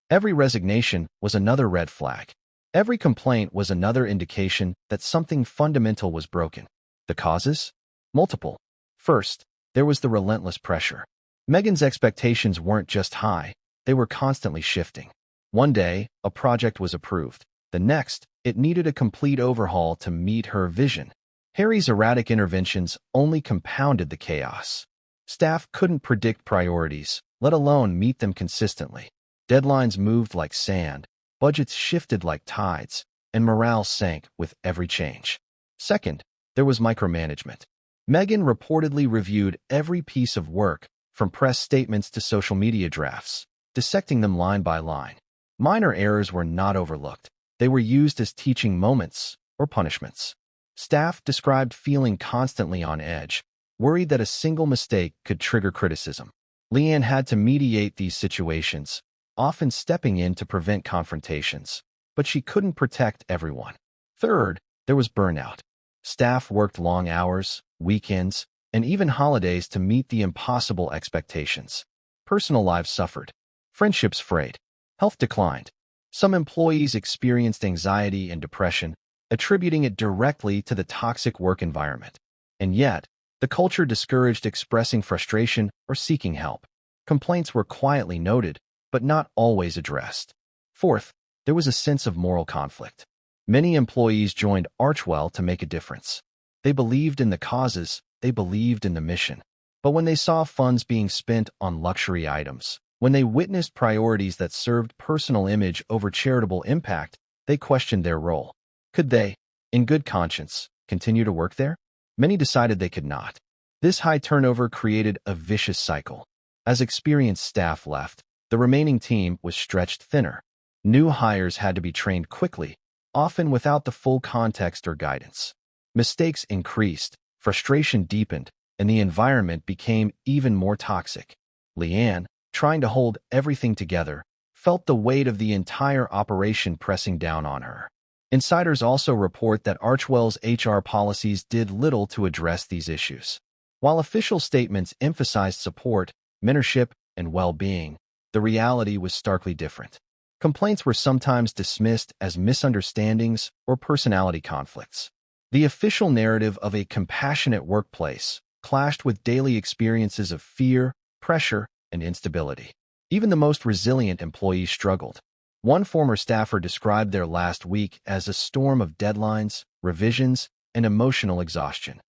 Every resignation was another red flag. Every complaint was another indication that something fundamental was broken. The causes? Multiple. First, there was the relentless pressure. Meghan's expectations weren't just high, they were constantly shifting. One day, a project was approved. The next, it needed a complete overhaul to meet her vision. Harry's erratic interventions only compounded the chaos. Staff couldn't predict priorities, let alone meet them consistently. Deadlines moved like sand, budgets shifted like tides, and morale sank with every change. Second, there was micromanagement. Meghan reportedly reviewed every piece of work, from press statements to social media drafts, dissecting them line by line. Minor errors were not overlooked. They were used as teaching moments or punishments. Staff described feeling constantly on edge, worried that a single mistake could trigger criticism. Leanne had to mediate these situations, often stepping in to prevent confrontations, but she couldn't protect everyone. Third, there was burnout. Staff worked long hours, weekends, and even holidays to meet the impossible expectations. Personal lives suffered. Friendships frayed. Health declined. Some employees experienced anxiety and depression, attributing it directly to the toxic work environment. And yet, the culture discouraged expressing frustration or seeking help. Complaints were quietly noted, but not always addressed. Fourth, there was a sense of moral conflict. Many employees joined Archewell to make a difference. They believed in the causes, they believed in the mission. But when they saw funds being spent on luxury items, when they witnessed priorities that served personal image over charitable impact, they questioned their role. Could they, in good conscience, continue to work there? Many decided they could not. This high turnover created a vicious cycle. As experienced staff left, the remaining team was stretched thinner. New hires had to be trained quickly. often without the full context or guidance. Mistakes increased, frustration deepened, and the environment became even more toxic. Leanne, trying to hold everything together, felt the weight of the entire operation pressing down on her. Insiders also report that Archewell's HR policies did little to address these issues. While official statements emphasized support, mentorship, and well-being, the reality was starkly different. Complaints were sometimes dismissed as misunderstandings or personality conflicts. The official narrative of a compassionate workplace clashed with daily experiences of fear, pressure, and instability. Even the most resilient employees struggled. One former staffer described their last week as a storm of deadlines, revisions, and emotional exhaustion.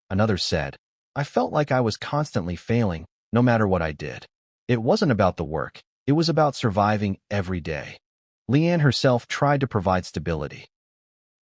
Another said, "I felt like I was constantly failing, no matter what I did. It wasn't about the work, it was about surviving every day." Leanne herself tried to provide stability.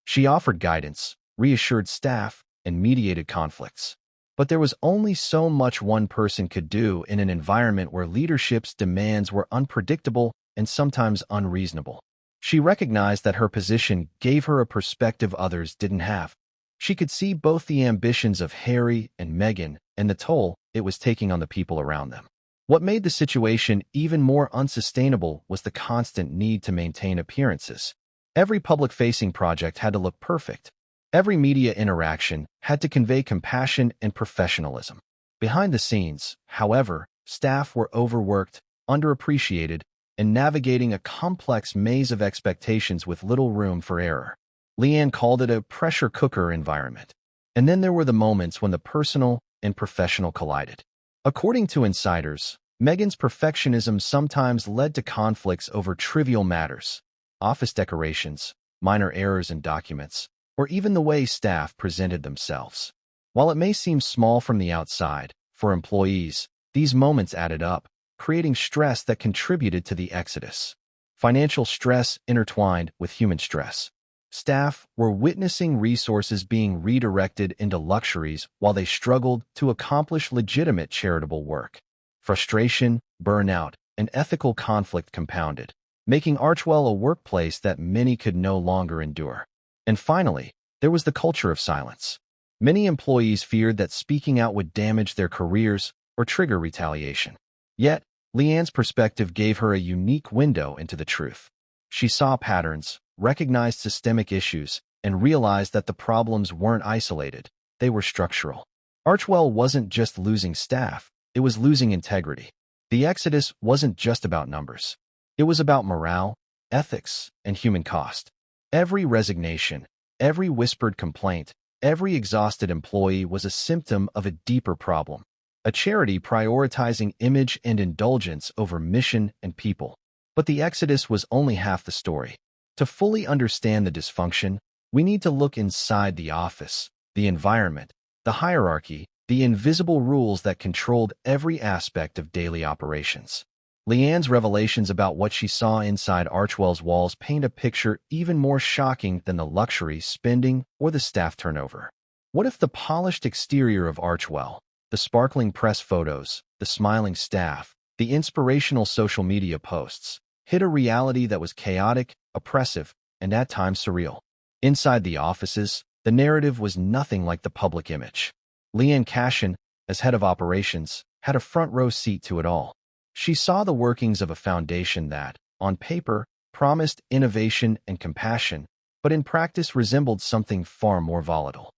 She offered guidance, reassured staff, and mediated conflicts. But there was only so much one person could do in an environment where leadership's demands were unpredictable and sometimes unreasonable. She recognized that her position gave her a perspective others didn't have. She could see both the ambitions of Harry and Meghan and the toll it was taking on the people around them. What made the situation even more unsustainable was the constant need to maintain appearances. Every public-facing project had to look perfect. Every media interaction had to convey compassion and professionalism. Behind the scenes, however, staff were overworked, underappreciated, and navigating a complex maze of expectations with little room for error. Leanne called it a pressure cooker environment. And then there were the moments when the personal and professional collided. According to insiders, Meghan's perfectionism sometimes led to conflicts over trivial matters, office decorations, minor errors in documents, or even the way staff presented themselves. While it may seem small from the outside, for employees, these moments added up, creating stress that contributed to the exodus. Financial stress intertwined with human stress. Staff were witnessing resources being redirected into luxuries while they struggled to accomplish legitimate charitable work. Frustration, burnout, and ethical conflict compounded, making Archewell a workplace that many could no longer endure. And finally, there was the culture of silence. Many employees feared that speaking out would damage their careers or trigger retaliation. Yet, Leanne's perspective gave her a unique window into the truth. She saw patterns, recognized systemic issues, and realized that the problems weren't isolated, they were structural. Archewell wasn't just losing staff, it was losing integrity. The exodus wasn't just about numbers. It was about morale, ethics, and human cost. Every resignation, every whispered complaint, every exhausted employee was a symptom of a deeper problem. A charity prioritizing image and indulgence over mission and people. But the exodus was only half the story. To fully understand the dysfunction, we need to look inside the office, the environment, the hierarchy, the invisible rules that controlled every aspect of daily operations. Leanne's revelations about what she saw inside Archewell's walls paint a picture even more shocking than the luxury spending or the staff turnover. What if the polished exterior of Archewell, the sparkling press photos, the smiling staff, the inspirational social media posts, hid a reality that was chaotic, oppressive, and at times surreal? Inside the offices, the narrative was nothing like the public image. Leanne Cashin, as head of operations, had a front-row seat to it all. She saw the workings of a foundation that, on paper, promised innovation and compassion, but in practice resembled something far more volatile.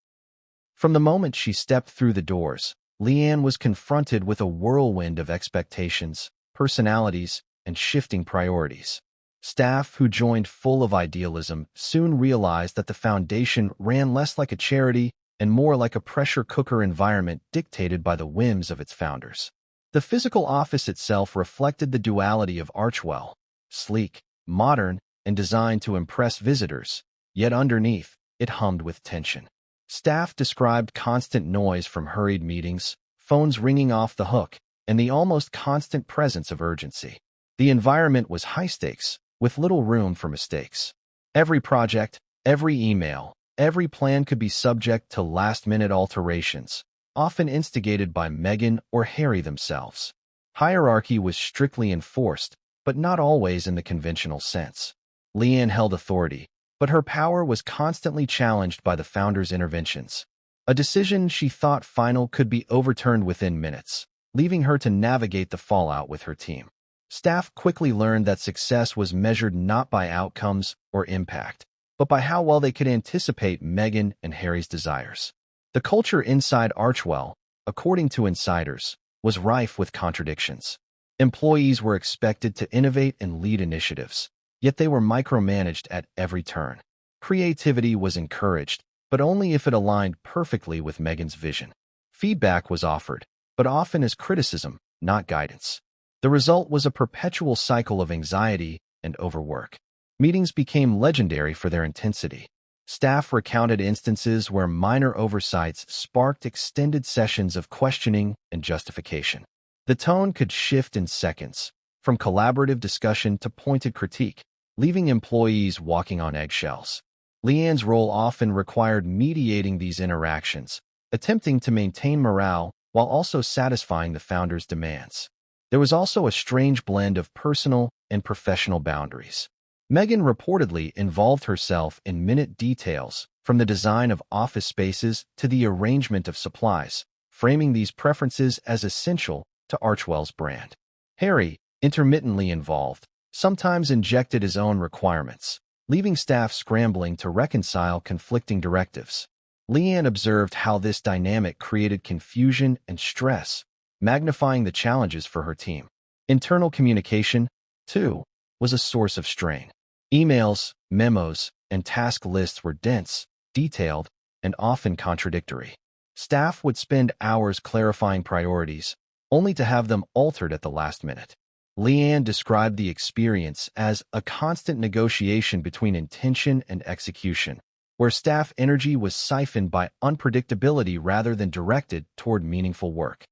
From the moment she stepped through the doors, Leanne was confronted with a whirlwind of expectations, personalities, and shifting priorities. Staff who joined full of idealism soon realized that the foundation ran less like a charity and more like a pressure cooker environment dictated by the whims of its founders. The physical office itself reflected the duality of Archewell, sleek, modern, and designed to impress visitors, yet underneath, it hummed with tension. Staff described constant noise from hurried meetings, phones ringing off the hook, and the almost constant presence of urgency. The environment was high stakes, with little room for mistakes. Every project, every email, every plan could be subject to last-minute alterations, often instigated by Meghan or Harry themselves. Hierarchy was strictly enforced, but not always in the conventional sense. Leanne held authority, but her power was constantly challenged by the founder's interventions. A decision she thought final could be overturned within minutes, leaving her to navigate the fallout with her team. Staff quickly learned that success was measured not by outcomes or impact, but by how well they could anticipate Meghan and Harry's desires. The culture inside Archewell, according to insiders, was rife with contradictions. Employees were expected to innovate and lead initiatives, yet they were micromanaged at every turn. Creativity was encouraged, but only if it aligned perfectly with Meghan's vision. Feedback was offered, but often as criticism, not guidance. The result was a perpetual cycle of anxiety and overwork. Meetings became legendary for their intensity. Staff recounted instances where minor oversights sparked extended sessions of questioning and justification. The tone could shift in seconds, from collaborative discussion to pointed critique, leaving employees walking on eggshells. Leanne's role often required mediating these interactions, attempting to maintain morale while also satisfying the founder's demands. There was also a strange blend of personal and professional boundaries. Meghan reportedly involved herself in minute details, from the design of office spaces to the arrangement of supplies, framing these preferences as essential to Archewell's brand. Harry, intermittently involved, sometimes injected his own requirements, leaving staff scrambling to reconcile conflicting directives. Leanne observed how this dynamic created confusion and stress, magnifying the challenges for her team. Internal communication, too, was a source of strain. Emails, memos, and task lists were dense, detailed, and often contradictory. Staff would spend hours clarifying priorities, only to have them altered at the last minute. Leanne described the experience as a constant negotiation between intention and execution, where staff energy was siphoned by unpredictability rather than directed toward meaningful work.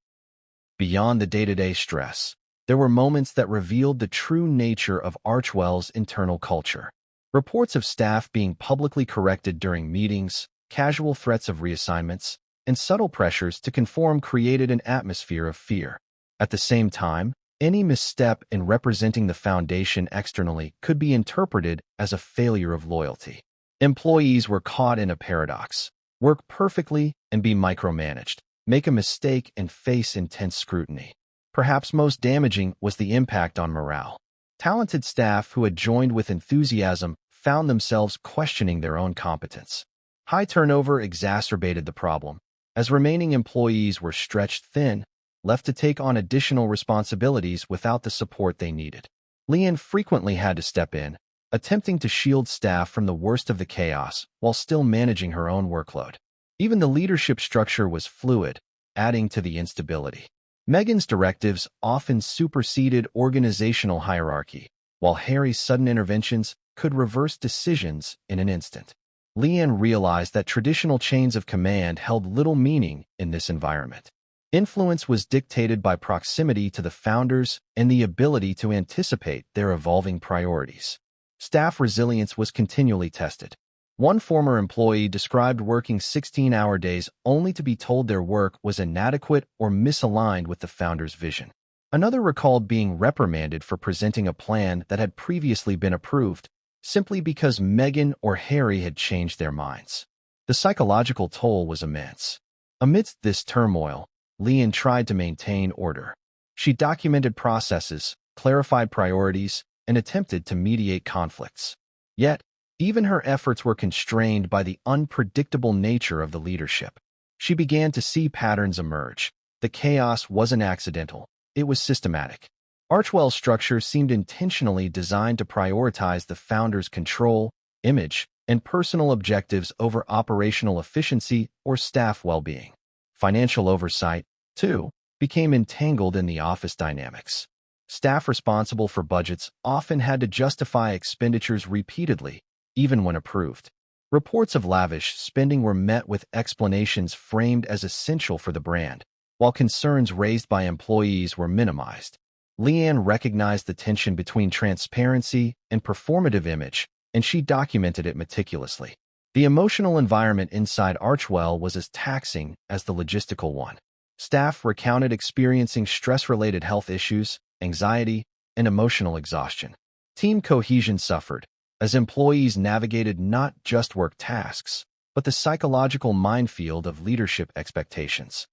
Beyond the day-to-day stress, there were moments that revealed the true nature of Archewell's internal culture. Reports of staff being publicly corrected during meetings, casual threats of reassignments, and subtle pressures to conform created an atmosphere of fear. At the same time, any misstep in representing the foundation externally could be interpreted as a failure of loyalty. Employees were caught in a paradox: work perfectly and be micromanaged, make a mistake and face intense scrutiny. Perhaps most damaging was the impact on morale. Talented staff who had joined with enthusiasm found themselves questioning their own competence. High turnover exacerbated the problem, as remaining employees were stretched thin, left to take on additional responsibilities without the support they needed. Leanne frequently had to step in, attempting to shield staff from the worst of the chaos while still managing her own workload. Even the leadership structure was fluid, adding to the instability. Meghan's directives often superseded organizational hierarchy, while Harry's sudden interventions could reverse decisions in an instant. Leanne realized that traditional chains of command held little meaning in this environment. Influence was dictated by proximity to the founders and the ability to anticipate their evolving priorities. Staff resilience was continually tested. One former employee described working 16-hour days only to be told their work was inadequate or misaligned with the founder's vision. Another recalled being reprimanded for presenting a plan that had previously been approved, simply because Meghan or Harry had changed their minds. The psychological toll was immense. Amidst this turmoil, Leanne tried to maintain order. She documented processes, clarified priorities, and attempted to mediate conflicts. Yet, even her efforts were constrained by the unpredictable nature of the leadership. She began to see patterns emerge. The chaos wasn't accidental, it was systematic. Archewell's structure seemed intentionally designed to prioritize the founder's control, image, and personal objectives over operational efficiency or staff well-being. Financial oversight, too, became entangled in the office dynamics. Staff responsible for budgets often had to justify expenditures repeatedly, even when approved. Reports of lavish spending were met with explanations framed as essential for the brand, while concerns raised by employees were minimized. Leanne recognized the tension between transparency and performative image, and she documented it meticulously. The emotional environment inside Archewell was as taxing as the logistical one. Staff recounted experiencing stress-related health issues, anxiety, and emotional exhaustion. Team cohesion suffered, as employees navigated not just work tasks, but the psychological minefield of leadership expectations.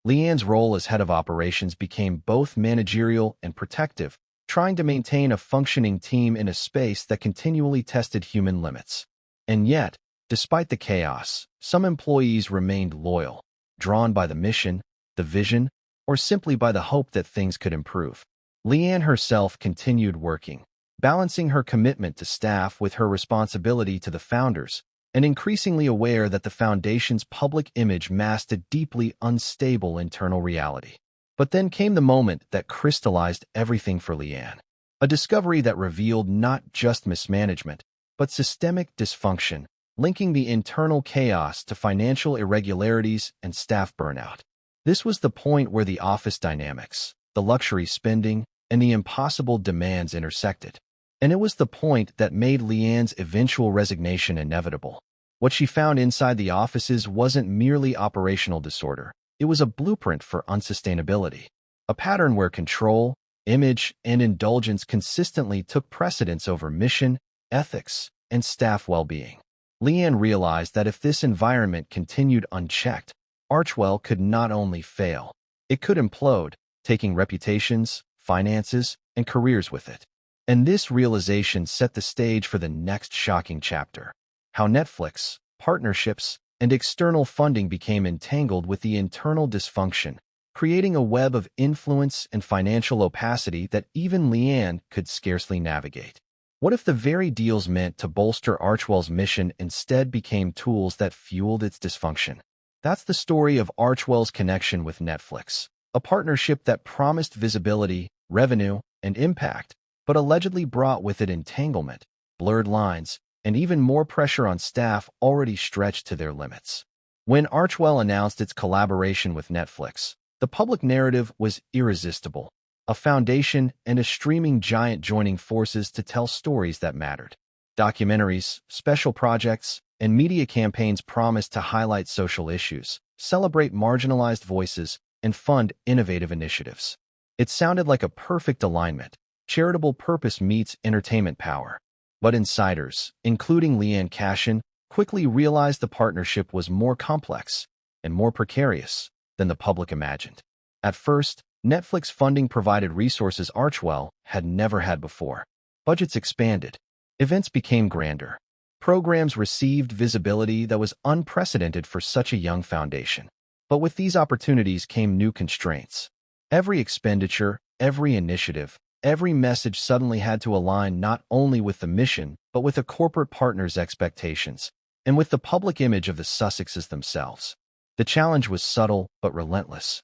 Leanne's role as head of operations became both managerial and protective, trying to maintain a functioning team in a space that continually tested human limits. And yet, despite the chaos, some employees remained loyal, drawn by the mission, the vision, or simply by the hope that things could improve. Leanne herself continued working, balancing her commitment to staff with her responsibility to the founders, and increasingly aware that the foundation's public image masked a deeply unstable internal reality. But then came the moment that crystallized everything for Leanne, a discovery that revealed not just mismanagement, but systemic dysfunction, linking the internal chaos to financial irregularities and staff burnout. This was the point where the office dynamics, the luxury spending, and the impossible demands intersected. And it was the point that made Leanne's eventual resignation inevitable. What she found inside the offices wasn't merely operational disorder. It was a blueprint for unsustainability, a pattern where control, image, and indulgence consistently took precedence over mission, ethics, and staff well-being. Leanne realized that if this environment continued unchecked, Archewell could not only fail, it could implode, taking reputations, finances, and careers with it. And this realization set the stage for the next shocking chapter: how Netflix, partnerships, and external funding became entangled with the internal dysfunction, creating a web of influence and financial opacity that even Leanne could scarcely navigate. What if the very deals meant to bolster Archewell's mission instead became tools that fueled its dysfunction? That's the story of Archewell's connection with Netflix, a partnership that promised visibility, revenue, and impact, but allegedly brought with it entanglement, blurred lines, and even more pressure on staff already stretched to their limits. When Archewell announced its collaboration with Netflix, the public narrative was irresistible: a foundation and a streaming giant joining forces to tell stories that mattered. Documentaries, special projects, and media campaigns promised to highlight social issues, celebrate marginalized voices, and fund innovative initiatives. It sounded like a perfect alignment: charitable purpose meets entertainment power. But insiders, including Leanne Cashin, quickly realized the partnership was more complex and more precarious than the public imagined. At first, Netflix funding provided resources Archewell had never had before. Budgets expanded. Events became grander. Programs received visibility that was unprecedented for such a young foundation. But with these opportunities came new constraints. Every expenditure, every initiative, every message suddenly had to align not only with the mission, but with a corporate partner's expectations, and with the public image of the Sussexes themselves. The challenge was subtle but relentless.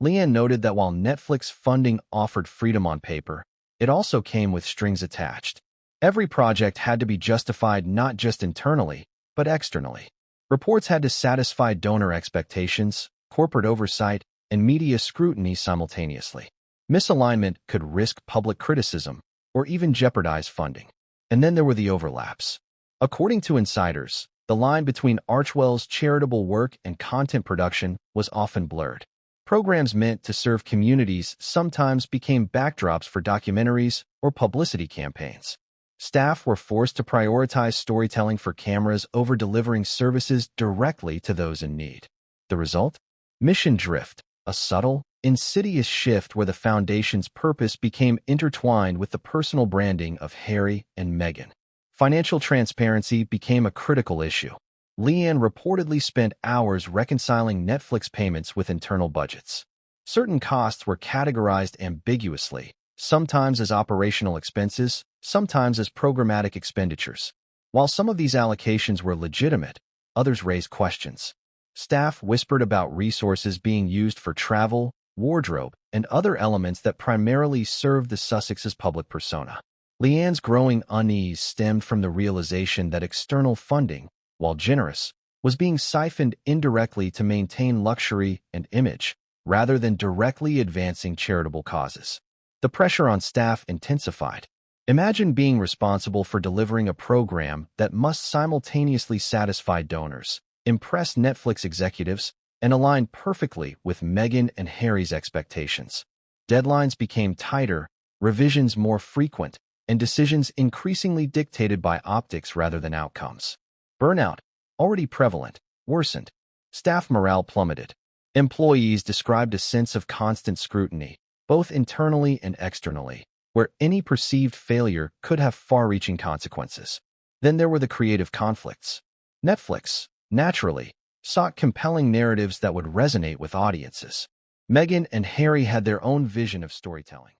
Leanne noted that while Netflix funding offered freedom on paper, it also came with strings attached. Every project had to be justified not just internally, but externally. Reports had to satisfy donor expectations, corporate oversight, and media scrutiny simultaneously. Misalignment could risk public criticism or even jeopardize funding. And then there were the overlaps. According to insiders, the line between Archewell's charitable work and content production was often blurred. Programs meant to serve communities sometimes became backdrops for documentaries or publicity campaigns. Staff were forced to prioritize storytelling for cameras over delivering services directly to those in need. The result? Mission drift, a subtle, insidious shift where the foundation's purpose became intertwined with the personal branding of Harry and Meghan. Financial transparency became a critical issue. Leanne reportedly spent hours reconciling Netflix payments with internal budgets. Certain costs were categorized ambiguously, sometimes as operational expenses, sometimes as programmatic expenditures. While some of these allocations were legitimate, others raised questions. Staff whispered about resources being used for travel, wardrobe, and other elements that primarily served the Sussexes' public persona. Leanne's growing unease stemmed from the realization that external funding, while generous, was being siphoned indirectly to maintain luxury and image, rather than directly advancing charitable causes. The pressure on staff intensified. Imagine being responsible for delivering a program that must simultaneously satisfy donors, impress Netflix executives, and align perfectly with Meghan and Harry's expectations. Deadlines became tighter, revisions more frequent, and decisions increasingly dictated by optics rather than outcomes. Burnout, already prevalent, worsened. Staff morale plummeted. Employees described a sense of constant scrutiny, both internally and externally, where any perceived failure could have far-reaching consequences. Then there were the creative conflicts. Netflix, naturally, sought compelling narratives that would resonate with audiences. Meghan and Harry had their own vision of storytelling.